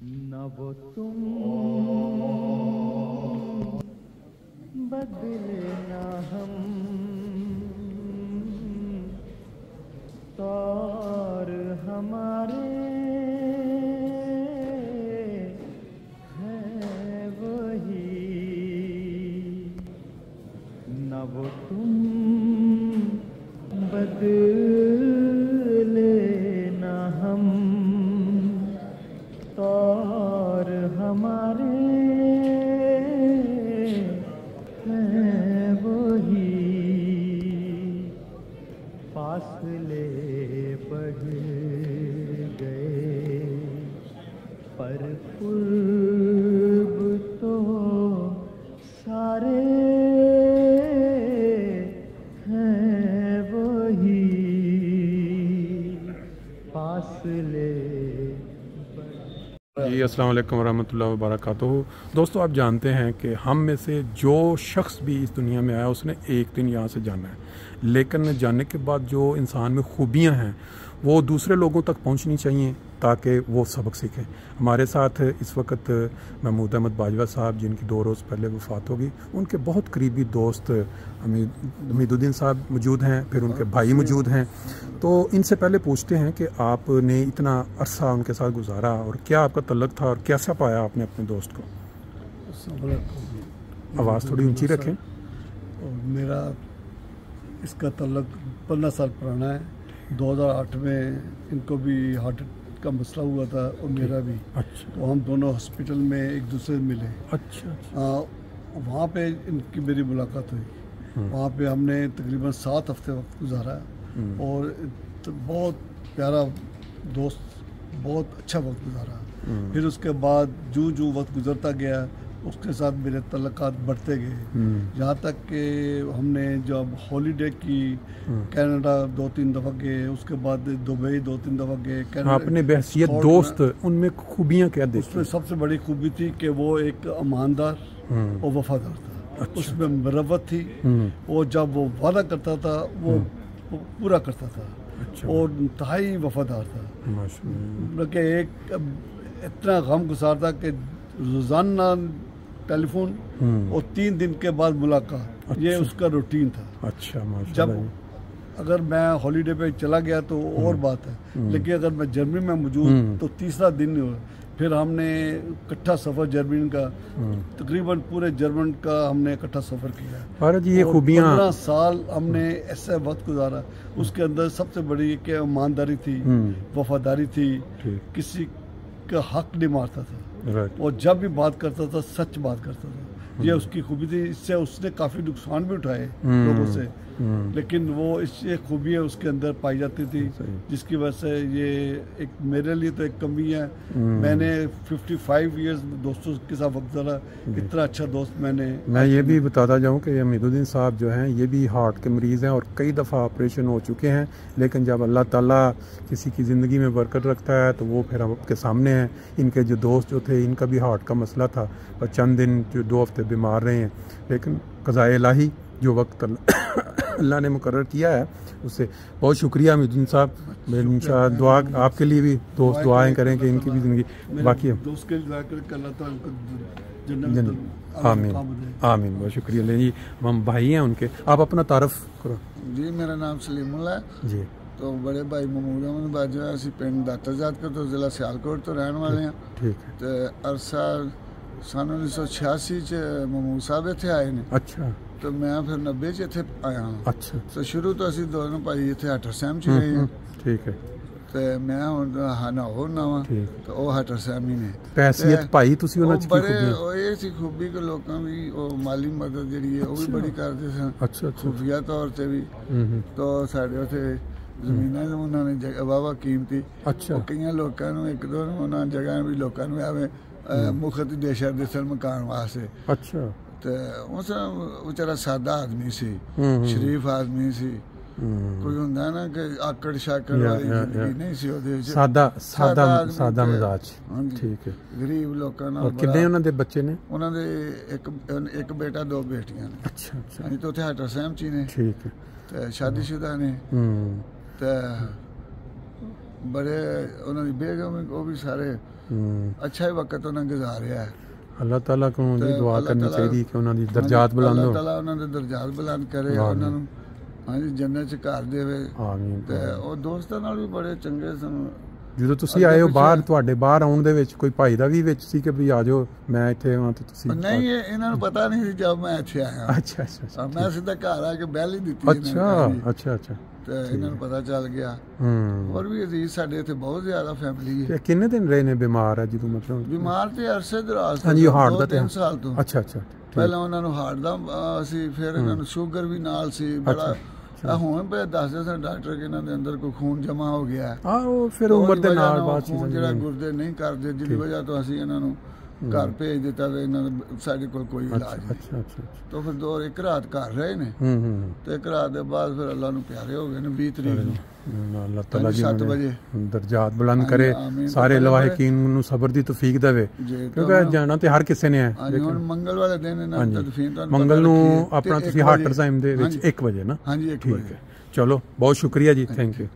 न वो तुम बदले ना हम तौर हमारे हैं वही। न वो तुम बदले ना हम तौर हमारे हैं वही। फासले बढ़ गए पर कुर्ब तो सारे हैं वही। फासले जी अस्सलाम वालेकुम वरहमतुल्लाहि वबरकातुहू। दोस्तों, आप जानते हैं कि हम में से जो शख्स भी इस दुनिया में आया उसने एक दिन यहाँ से जाना है, लेकिन जाने के बाद जो इंसान में खूबियाँ हैं वो दूसरे लोगों तक पहुँचनी चाहिए ताकि वो सबक सीखें। हमारे साथ इस वक्त महमूद अहमद बाजवा साहब, जिनकी 2 रोज़ पहले वफ़ात होगी, उनके बहुत करीबी दोस्त हमीदुद्दीन साहब मौजूद हैं, फिर उनके भाई मौजूद हैं। तो इनसे पहले पूछते हैं कि आपने इतना अरसा उनके साथ गुजारा और क्या आपका तल्लुक़ था और कैसा पाया आपने अपने दोस्त को? आवाज़ थोड़ी ऊंची रखें। मेरा इसका तल्लुक़ 15 साल पुराना है। 2008 में इनको भी हार्ट का मसला हुआ था और मेरा भी। अच्छा। तो हम दोनों हॉस्पिटल में एक दूसरे से मिले। अच्छा। वहाँ पे इनकी मेरी मुलाकात हुई। वहाँ पे हमने तकरीबन 7 हफ्ते वक्त गुजारा और तो बहुत प्यारा दोस्त, बहुत अच्छा वक्त गुजारा। फिर उसके बाद जो वक्त गुजरता गया उसके साथ मेरे तल्लुकात बढ़ते गए, यहाँ तक कि हमने जब हॉलीडे की कनाडा 2-3 दफ़ा गए, उसके बाद दुबई 2-3 दफ़ा गए। आपने बहसियत दोस्त उनमें खूबियाँ क्या देखी? उसमें सबसे बड़ी खूबी थी कि वो एक ईमानदार और वफादार था। अच्छा। उसमें मरवत थी और जब वो वादा करता था वो पूरा करता था। अच्छा। और इंतहाई वफादार था। बल्कि एक इतना गम गुसार था कि रोज़ाना टेलीफोन और 3 दिन के बाद मुलाकात। अच्छा। ये उसका रूटीन था। अच्छा। जब अगर मैं हॉलीडे पे चला गया तो और बात है, लेकिन अगर मैं जर्मनी में मौजूद तो तीसरा दिन नहीं हुआ। फिर हमने इकट्ठा सफ़र जर्मनी का, तकरीबन पूरे जर्मन का हमने इकट्ठा सफ़र किया। भारत जी, ये खूबियाँ 15 साल हमने ऐसे वक्त गुजारा। उसके अंदर सबसे बड़ी कि ईमानदारी थी, वफादारी थी, किसी का हक नहीं मारता था और जब भी बात करता था सच बात करता था। ये उसकी खूबी थी। इससे उसने काफ़ी नुकसान भी उठाए लोगों से, लेकिन वो इससे खूबियाँ उसके अंदर पाई जाती थी, जिसकी वजह से ये एक मेरे लिए तो एक कमी है। मैंने 55 ईयर्स दोस्तों के साथ वक्त गुजारा। कितना अच्छा दोस्त मैं ये भी बताता जाऊँ कि हमीदुद्दीन साहब जो हैं ये भी हार्ट के मरीज़ हैं और कई दफ़ा ऑपरेशन हो चुके हैं, लेकिन जब अल्लाह ताला किसी की ज़िंदगी में बरकत रखता है तो वो फिर आपके सामने हैं। इनके जो दोस्त जो थे, इनका भी हार्ट का मसला था और चंद दिन जो 2 हफ्ते बीमार रहे हैं, लेकिन क़ज़ाए इलाही जो वक्त अल्लाह ने मुकर्रर किया है उससे बहुत शुक्रिया हमीदुद्दीन साहब। मैं इंशाअल्लाह दुआ आपके लिए भी दोस्त दुआएं करें कि इनकी भी ज़िंदगी बाकी आमीन आमीन। बहुत शुक्रिया। ले जी, हम भाई हैं उनके, आप अपना तारफ़ करो। जी, मेरा नाम सलीमुल्लाह है जी। तो बड़े भाई महमूद अहमद बाजवा, असी पिंड दाताजात के तो ज़िला सियालकोट तो रहने वाले हैं। ठीक है। तो अरसा सन 1986 च महमूद साहब इत्थे आए ने। अच्छा। तो मैं फिर 90 च इत्थे आया हाँ। अच्छा। तो शुरू तो असी दोनों भाई इत्थे हटर सहम च रहे हैं। ठीक है। तो मैं हुण हाना होना वा तो वो हटर सहमी ने पैसियत भाई तुसी उन्हां च की बड़े ये सी खूबी के लोकां भी वो माली मदद जिहड़ी है वो भी बड़ी करदे सन। अच्छा। खुफिया तौर ते भी। तो साडे उत्थे ज़मीनां उन्होंने जगह वाहवा कीमती। अच्छा। कई लोगों को एक दो उन्होंने जगह भी लोगों को आवे मुख्त देशा दिसन मकान वास्ते। अच्छा। तो उस बेचारा सादा आदमी सी, शरीफ आदमी सी, कोई होंदा ना कि आकड़ शाकड़ वाली जिंदगी नहीं सी ओदे विच। सादा मिजाज। ठीक है। गरीब लोगों नाल। और कितने उन्हां दे बच्चे ने? उन्हां दे एक बेटा 2 बेटियां ने। अच्छा अच्छा। तो उत्थे हटर सहम च ने। ठीक है। ते शादीशुदा ने। ते बड़े उन्होंने बेगम वो भी सारे ਅੱਛਾ ਹੀ ਵਕਤ ਉਹਨਾਂ ਗੁਜ਼ਾਰਿਆ ਹੈ। ਅੱਲਾਹ ਤਾਲਾ ਕੋਲੋਂ ਦੀ ਦੁਆ ਕਰਨੀ ਤਾਲਾ- ਚਾਹੀਦੀ ਕਿ ਉਹਨਾਂ ਦੀ ਦਰਜਾਤ ਬੁਲੰਦ ਅੱਲਾਹ ਹੋ। ਤਾਲਾ ਉਹਨਾਂ ਦੇ ਦਰਜਾਤ ਬੁਲੰਦ ਕਰੇ, ਉਹਨਾਂ ਨੂੰ ਹਾਂਜੀ ਜੰਨਤ 'ਚ ਘਰ ਦੇਵੇ। ਆਮੀਨ। ਤੇ ਉਹ ਦੋਸਤਾਂ ਨਾਲ ਵੀ ਬੜੇ ਚੰਗੇ ਸਨ। ਜਦੋਂ ਤੁਸੀਂ ਆਏ ਹੋ ਬਾਹਰ, ਤੁਹਾਡੇ ਬਾਹਰ ਆਉਣ ਦੇ ਵਿੱਚ ਕੋਈ ਭਾਈ ਦਾ ਵੀ ਵਿੱਚ ਸੀ ਕਿ ਵੀ ਆ ਜਾਓ ਮੈਂ ਇੱਥੇ ਆਵਾਂ ਤੇ ਤੁਸੀਂ? ਨਹੀਂ, ਇਹਨਾਂ ਨੂੰ ਪਤਾ ਨਹੀਂ ਸੀ ਜਦ ਮੈਂ ਇੱਥੇ ਆਇਆ। ਅੱਛਾ ਅੱਛਾ ਮੈਂ ਸਿੱਧਾ ਘਰ ਆ ਕੇ ਬੈਲ ਹੀ ਦਿੱਤੀ। ਅੱਛਾ ਤੇ ਇਹਨਾਂ ਨੂੰ ਪਤਾ ਚੱਲ ਗਿਆ। ਹੋਰ ਵੀ ਅਜ਼ੀਜ਼ ਸਾਡੇ ਇੱਥੇ ਬਹੁਤ ਜ਼ਿਆਦਾ ਫੈਮਿਲੀ ਹੈ। ਤੇ ਕਿੰਨੇ ਦਿਨ ਰਹੇ ਨੇ ਬਿਮਾਰ ਹੈ ਜਦੋਂ ਮਤਲਬ? ਬਿਮਾਰ ਤੇ ਅਰਸੇ ਦਰਾਜ਼ ਹਾਂਜੀ, ਹਾਰਟ ਦਾ 3 ਸਾਲ ਤੋਂ। ਅੱਛਾ ਪਹਿਲਾਂ ਉਹਨਾਂ ਨੂੰ ਹਾਰਟ ਦਾ ਸੀ, ਫਿਰ ਇਹਨਾਂ ਨੂੰ ਸ਼ੂਗਰ ਵੀ ਨਾਲ ਸੀ ਬੜਾ। ਹੁਣ ਪਏ ਦੱਸਦੇ ਸਨ ਡਾਕਟਰ ਕਿ ਇਹਨਾਂ ਦੇ ਅੰਦਰ ਕੋਈ ਖੂਨ ਜਮਾ ਹੋ ਗਿਆ। ਉਹ ਫਿਰ ਉਮਰ ਦੇ ਨਾਲ ਬਾਅਦ ਖੂਨ ਜਿਹੜਾ ਗੁਰਦੇ ਨਹੀਂ ਕਰਦੇ, ਜਿਹਦੀ ਵਜ੍ਹਾ ਤੋਂ ਅਸੀਂ ਇਹਨਾਂ ਨੂੰ ਘਰ ਭੇਜ ਦਿੱਤਾ ਤੇ ਇਹਨਾਂ ਦਾ ਸਾਡੇ ਕੋਲ ਕੋਈ ਇਲਾਜ ਨਹੀਂ। ਤਾਂ ਫਿਰ ਇੱਕ ਰਾਤ ਘਰ ਰਹੇ ਨੇ ਤੇ ਇੱਕ ਰਾਤ ਦੇ ਬਾਅਦ ਫਿਰ ਅੱਲਾਹ ਨੂੰ ਪਿਆਰੇ ਹੋ ਗਏ ਨੇ। 20 ਤਰੀਕ ਨੂੰ ਅੱਲਾਹ ਤਾਲਾ ਜੀ 7 ਵਜੇ ਦਰਜਾਤ ਬੁਲੰਦ ਕਰੇ, ਸਾਰੇ ਲਵਾਹਿਕੀਨ ਨੂੰ ਸਬਰ ਦੀ ਤੌਫੀਕ ਦੇਵੇ, ਕਿਉਂਕਿ ਜਾਣਾ ਤੇ ਹਰ ਕਿਸੇ ਨੇ ਹੈ। ਹੁਣ ਮੰਗਲ ਵਾਲੇ ਦਿਨ ਇਹਨਾਂ ਦੀ ਤਦਫੀਨ ਤੁਹਾਨੂੰ ਮੰਗਲ ਨੂੰ ਆਪਣਾ ਤੁਸੀਂ ਹਾਰਟ ਟਾਈਮ ਦੇ ਵਿੱਚ 1 ਵਜੇ ਨਾ? ਹਾਂਜੀ 1 ਵਜੇ। ਚਲੋ ਬਹੁਤ ਸ਼ੁਕਰੀਆ ਜੀ, ਥੈਂਕ ਯੂ।